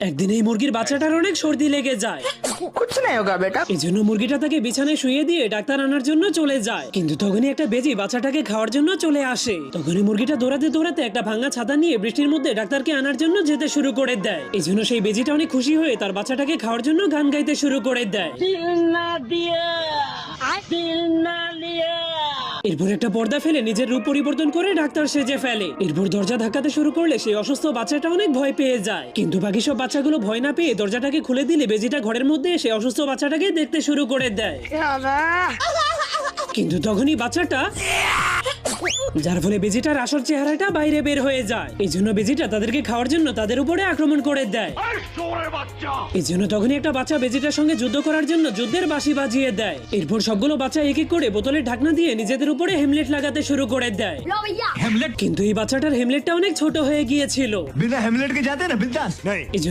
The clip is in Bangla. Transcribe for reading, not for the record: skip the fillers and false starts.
একদিন এই মুরগির বাচ্চাটার অনেক সর্দি লেগে যায়। कुछ नहीं होगा बेटा। এই জন্য মুরগিটা তাকে বিছানায় শুয়ে দিয়ে ডাক্তার আনার জন্য চলে যায়। কিন্তু তখনই একটা বেজি বাচ্চাটাকে খাওয়ার জন্য চলে আসে। তখনই মুরগিটা দৌড়াতে দৌড়াতে একটা ভাঙা ছাতা নিয়ে বৃষ্টির মধ্যে ডাক্তারকে আনার জন্য যেতে শুরু করে দেয়। এই জন্য সেই বেজিটা অনেক খুশি হয়ে তার বাচ্চাটাকে খাওয়ার জন্য গান গাইতে শুরু করে দেয়। এরপর একটা পর্দা ফেলে নিজের রূপ পরিবর্তন করে ডাক্তার সেজে ফেলে। এরপর দরজা ধাক্কাতে শুরু করলে সেই অসুস্থ বাচ্চাটা অনেক ভয় পেয়ে যায়। কিন্তু বাকি সব বাচ্চাগুলো ভয় না পেয়ে দরজাটাকে খুলে দিলে বেজিটা ঘরের মধ্যে এসে অসুস্থ বাচ্চাটাকে দেখতে শুরু করে দেয়। কিন্তু তখনই বাচ্চাটা, যার ফলে বেজিটার আসল চেহারাটা বাইরে বের হয়ে যায়। এই জন্য বেজিটা তাদেরকে খাওয়ার জন্য তাদের উপরে আক্রমণ করে দেয়। এই জন্য তখনই একটা বাচ্চা বেজিটার সঙ্গে যুদ্ধ করার জন্য যুদ্ধের বাঁশি বাজিয়ে দেয়। এরপর সবগুলো বাচ্চা এক এক করে বোতলের ঢাকনা দিয়ে নিজেদের উপরে হেমলেট লাগাতে শুরু করে দেয়। हेमलेट কিন্তু এই বাচ্চাটার হেমলেটটা অনেক ছোট হয়ে গিয়েছিল। बिना हेमलेट के जाते ना बिंदास नहीं। এই জন্য